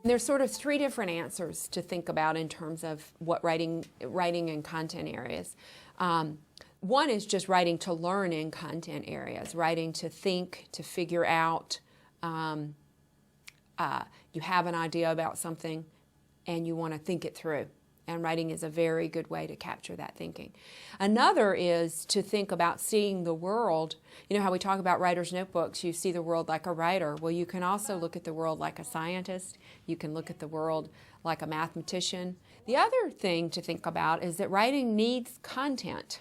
There's sort of three different answers to think about in terms of what writing and content areas. One is just writing to learn in content areas, writing to think, to figure out. You have an idea about something and you want to think it through. And writing is a very good way to capture that thinking. Another is to think about seeing the world. You know how we talk about writer's notebooks, you see the world like a writer. Well, you can also look at the world like a scientist. You can look at the world like a mathematician. The other thing to think about is that writing needs content.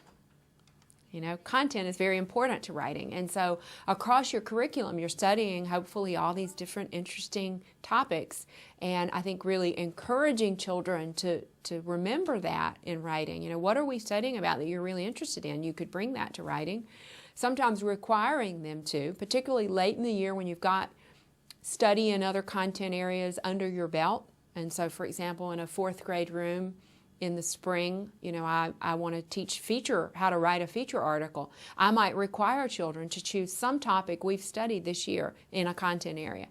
You know, content is very important to writing. And so across your curriculum, you're studying hopefully all these different interesting topics. And I think really encouraging children to remember that in writing. You know, what are we studying about that you're really interested in? You could bring that to writing. Sometimes requiring them to, particularly late in the year when you've got study in other content areas under your belt. And so, for example, in a fourth grade room, in the spring, you know, I want to teach how to write a feature article. I might require children to choose some topic we've studied this year in a content area.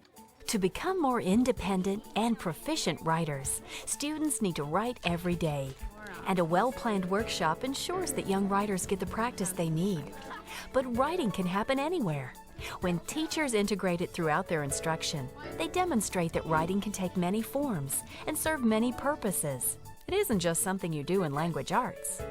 To become more independent and proficient writers, students need to write every day. And a well-planned workshop ensures that young writers get the practice they need. But writing can happen anywhere. When teachers integrate it throughout their instruction, they demonstrate that writing can take many forms and serve many purposes. It isn't just something you do in language arts.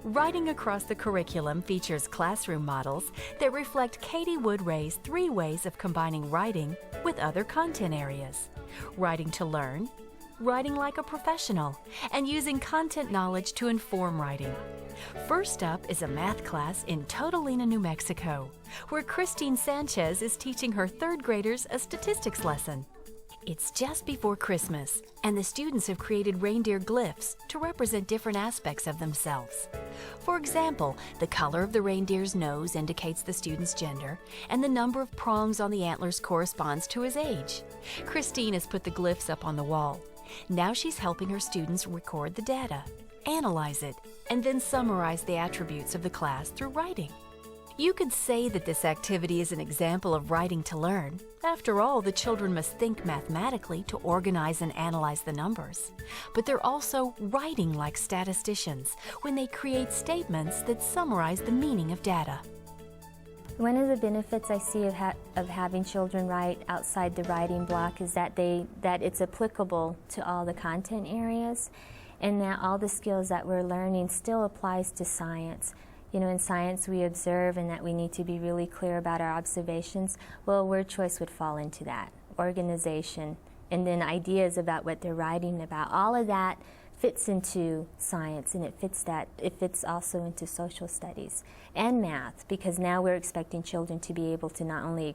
Writing across the curriculum features classroom models that reflect Katie Woodray's 3 ways of combining writing with other content areas. Writing to learn, writing like a professional, and using content knowledge to inform writing. First up is a math class in Totolina, New Mexico, where Christine Sanchez is teaching her 3rd graders a statistics lesson. It's just before Christmas, and the students have created reindeer glyphs to represent different aspects of themselves. For example, the color of the reindeer's nose indicates the student's gender, and the number of prongs on the antlers corresponds to his age. Christine has put the glyphs up on the wall. Now she's helping her students record the data, analyze it, and then summarize the attributes of the class through writing. You could say that this activity is an example of writing to learn. After all, the children must think mathematically to organize and analyze the numbers. But they're also writing like statisticians when they create statements that summarize the meaning of data. One of the benefits I see of having children write outside the writing block is that it's applicable to all the content areas, and that all the skills that we're learning still applies to science. You know, in science we observe and that we need to be really clear about our observations. Well, word choice would fall into that. Organization, and then ideas about what they're writing about. All of that fits into science, and it fits also into social studies and math, because now we're expecting children to be able to not only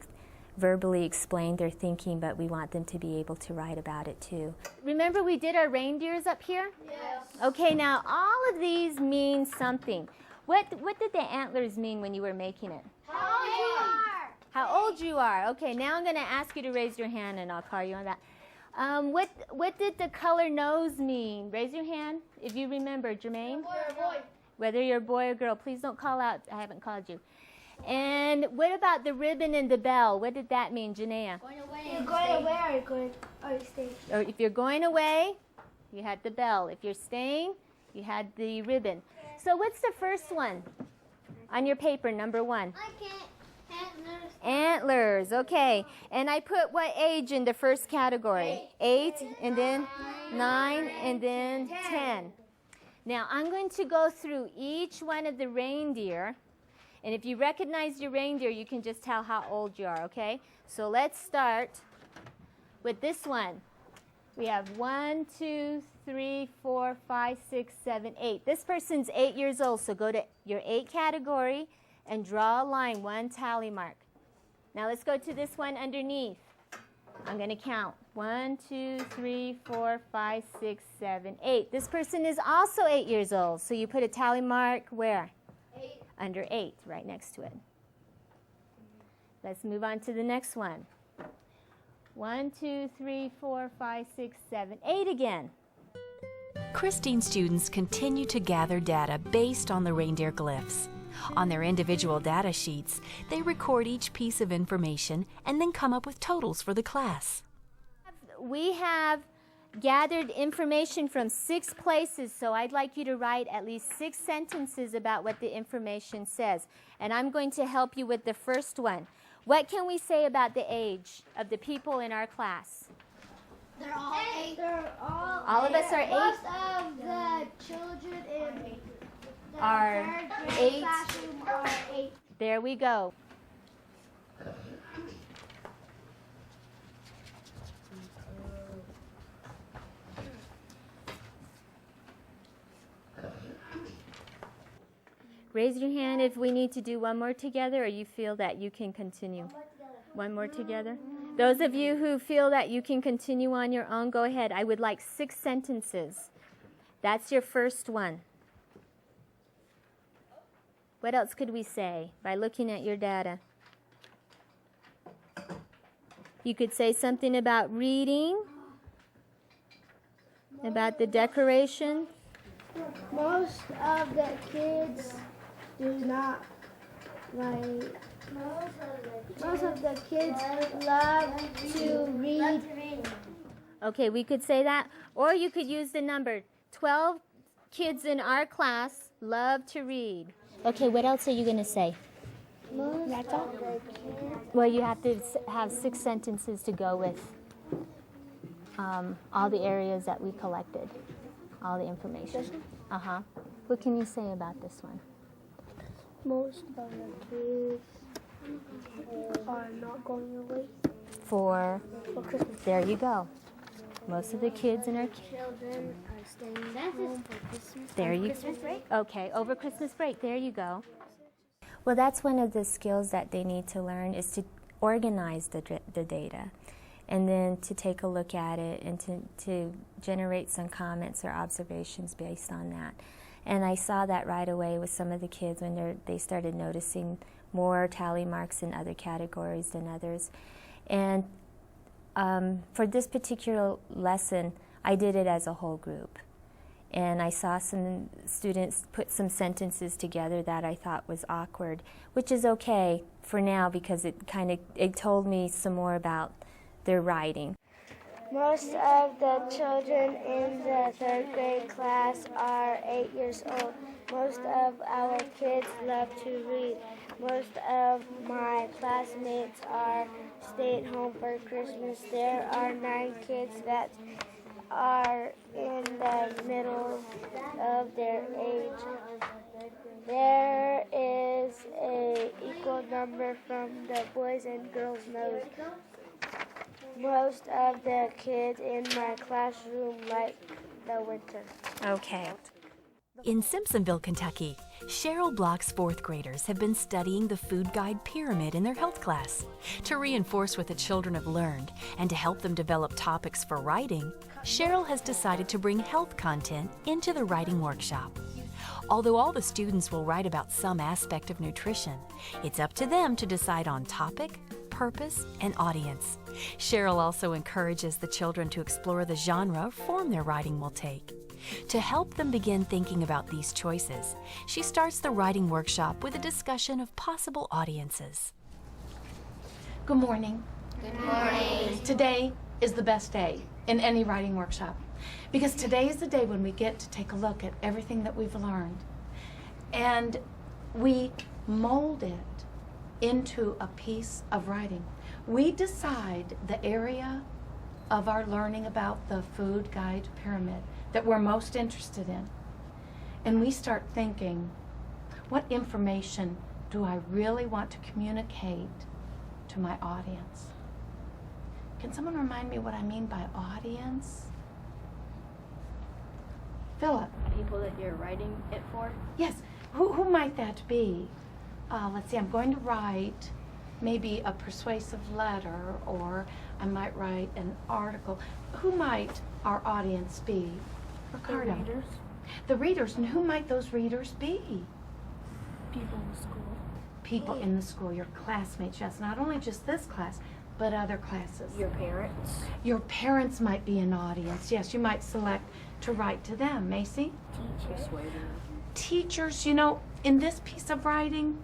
verbally explain their thinking, but we want them to be able to write about it too. Remember we did our reindeers up here? Yes. Okay, now all of these mean something. What did the antlers mean when you were making it? How old you are. How old you are. Okay, now I'm going to ask you to raise your hand and I'll call you on that. What did the color nose mean? Raise your hand if you remember, Jermaine. Boy. Whether you're a boy or girl, please don't call out. I haven't called you. And what about the ribbon and the bell? What did that mean, Janaea? Going away. You're going away or stay. Or if you're going away, you had the bell. If you're staying, you had the ribbon. So what's the first one on your paper, number 1? I can't. Antlers. Antlers, okay. And I put what age in the first category? 8, and then 9, and then 10. Now I'm going to go through each one of the reindeer, and if you recognize your reindeer, you can just tell how old you are, okay? So let's start with this one. We have 1, 2, 3, 4, 5, 6, 7, 8. This person's 8 years old, so go to your 8 category and draw a line, 1 tally mark. Now let's go to this one underneath. I'm going to count. 1, 2, 3, 4, 5, 6, 7, 8. This person is also 8 years old, so you put a tally mark where? 8. Under 8, right next to it. Let's move on to the next one. 1, 2, 3, 4, 5, 6, 7, 8 again. Christine students continue to gather data based on the reindeer glyphs. On their individual data sheets, they record each piece of information and then come up with totals for the class. We have gathered information from 6 places, so I'd like you to write at least 6 sentences about what the information says. And I'm going to help you with the first one. What can we say about the age of the people in our class? They're all 8. They're All of us are 8. Most of the children in the Are 3rd grade 8. classroom are 8. There we go. Raise your hand if we need to do one more together, or you feel that you can continue. One more together? Those of you who feel that you can continue on your own, go ahead. I would like 6 sentences. That's your first one. What else could we say by looking at your data? You could say something about reading, about the decoration. Most of the kids do not like. Most of the kids love to read. Okay, we could say that. Or you could use the number. 12 kids in our class love to read. Okay, what else are you going to say? Most of the kids. Well, you have to have 6 sentences to go with all the areas that we collected, all the information. Uh-huh. What can you say about this one? Most of the kids are not going away For Christmas. there you go. Most of the kids in our Children are staying home for Christmas. there you Christmas break. Okay, over Christmas break. There you go. Well, that's one of the skills that they need to learn is to organize the data, and then to take a look at it and to generate some comments or observations based on that. And I saw that right away with some of the kids when they started noticing more tally marks in other categories than others. And for this particular lesson, I did it as a whole group. And I saw some students put some sentences together that I thought was awkward, which is okay for now because it told me some more about their writing. Most of the children in the 3rd grade class are 8 years old. Most of our kids love to read. Most of my classmates are stayed home for Christmas. There are 9 kids that are in the middle of their age. There is an equal number from the boys and girls' nose. Most of the kids in my classroom like the winter. Okay. In Simpsonville, Kentucky, Cheryl Block's 4th graders have been studying the food guide pyramid in their health class. To reinforce what the children have learned and to help them develop topics for writing, Cheryl has decided to bring health content into the writing workshop. Although all the students will write about some aspect of nutrition, it's up to them to decide on topic, purpose, and audience. Cheryl also encourages the children to explore the genre or form their writing will take. To help them begin thinking about these choices, she starts the writing workshop with a discussion of possible audiences. Good morning. Good morning. Today is the best day in any writing workshop because today is the day when we get to take a look at everything that we've learned and we mold it into a piece of writing. We decide the area of our learning about the food guide pyramid that we're most interested in. And we start thinking, what information do I really want to communicate to my audience? Can someone remind me what I mean by audience? Philip. People that you're writing it for? Yes. Who might that be? Let's see, I'm going to write maybe a persuasive letter, or I might write an article. Who might our audience be? Ricardo. The readers. The readers. And who might those readers be? People in the school. People in the school, your classmates, yes. Not only just this class, but other classes. Your parents. Your parents might be an audience. Yes, you might select to write to them. Macy? Teachers. Teachers, you know, in this piece of writing,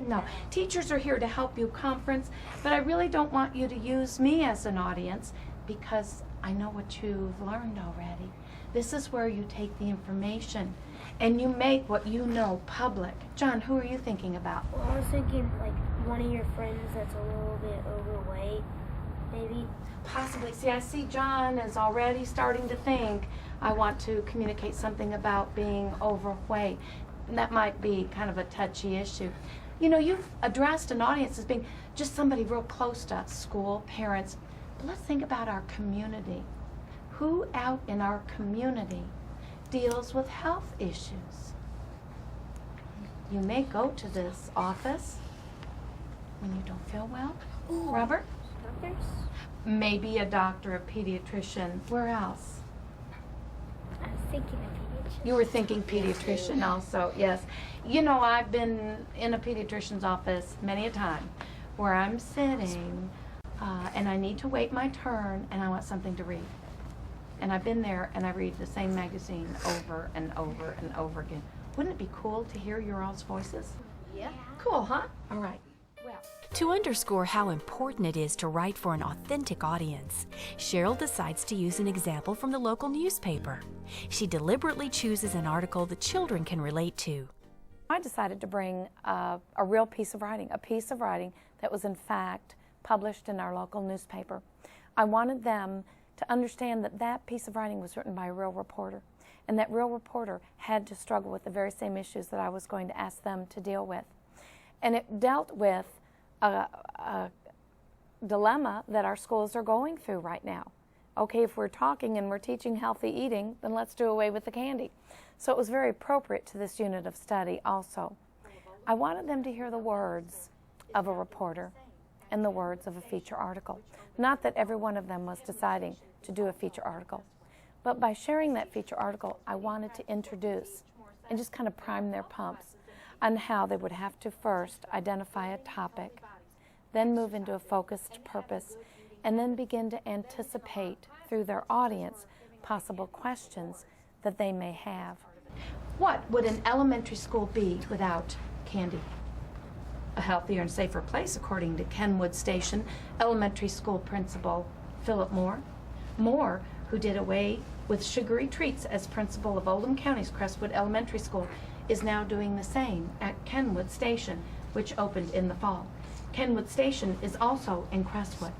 no. Teachers are here to help you conference, but I really don't want you to use me as an audience because I know what you've learned already. This is where you take the information and you make what you know public. John, who are you thinking about? Well, I was thinking like one of your friends that's a little bit overweight, maybe. Possibly. See, I see John is already starting to think, I want to communicate something about being overweight. And that might be kind of a touchy issue. You know, you've addressed an audience as being just somebody real close to us, school, parents. But let's think about our community. Who out in our community deals with health issues? You may go to this office when you don't feel well. Robert? Doctors? Maybe a doctor, a pediatrician. Where else? I was thinking of pediatrician. You were thinking pediatrician also, yes. You know, I've been in a pediatrician's office many a time where I'm sitting and I need to wait my turn and I want something to read. And I've been there and I read the same magazine over and over and over again. Wouldn't it be cool to hear your all's voices? Yeah. Cool, huh? All right. Well. To underscore how important it is to write for an authentic audience, Cheryl decides to use an example from the local newspaper. She deliberately chooses an article that children can relate to. I decided to bring a real piece of writing, a piece of writing that was in fact published in our local newspaper. I wanted them to understand that that piece of writing was written by a real reporter, and that real reporter had to struggle with the very same issues that I was going to ask them to deal with. And it dealt with a dilemma that our schools are going through right now. Okay, if we're talking and we're teaching healthy eating, then let's do away with the candy. So it was very appropriate to this unit of study also. I wanted them to hear the words of a reporter and the words of a feature article. Not that every one of them was deciding to do a feature article, but by sharing that feature article, I wanted to introduce and just kind of prime their pumps on how they would have to first identify a topic, then move into a focused purpose, and then begin to anticipate through their audience possible questions that they may have. What would an elementary school be without candy? A healthier and safer place, according to Kenwood Station Elementary School Principal Philip Moore. Moore, who did away with sugary treats as principal of Oldham County's Crestwood Elementary School, is now doing the same at Kenwood Station, which opened in the fall. Kenwood Station is also in Crestwood.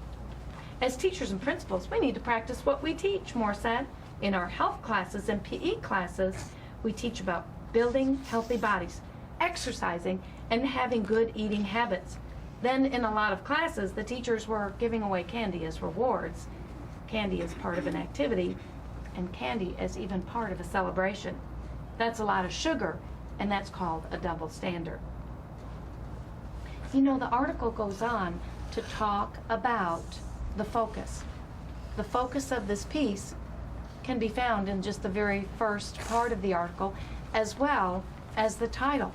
As teachers and principals, we need to practice what we teach, Moore said. In our health classes and PE classes, we teach about building healthy bodies, exercising, and having good eating habits. Then in a lot of classes, the teachers were giving away candy as rewards. Candy as part of an activity, and candy as even part of a celebration. That's a lot of sugar, and that's called a double standard. You know, the article goes on to talk about the focus. The focus of this piece can be found in just the very first part of the article, as well as the title.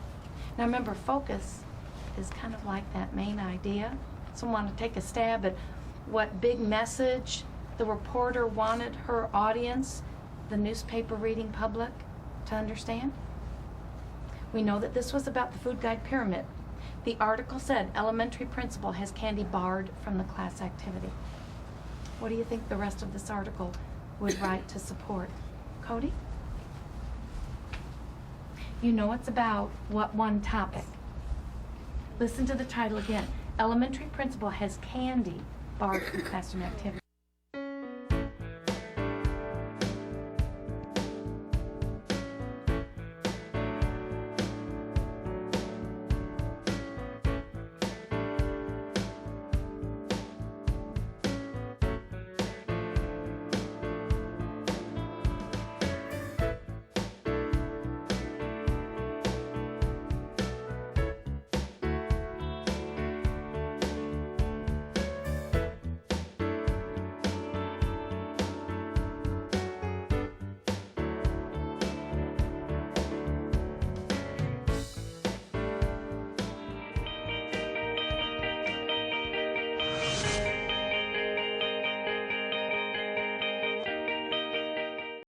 Now remember, focus is kind of like that main idea. Someone want to take a stab at what big message the reporter wanted her audience, the newspaper reading public, to understand? We know that this was about the food guide pyramid. The article said elementary principal has candy barred from the class activity. What do you think the rest of this article would write to support? Cody? You know it's about what one topic? Listen to the title again. Elementary principal has candy barred from classroom activity.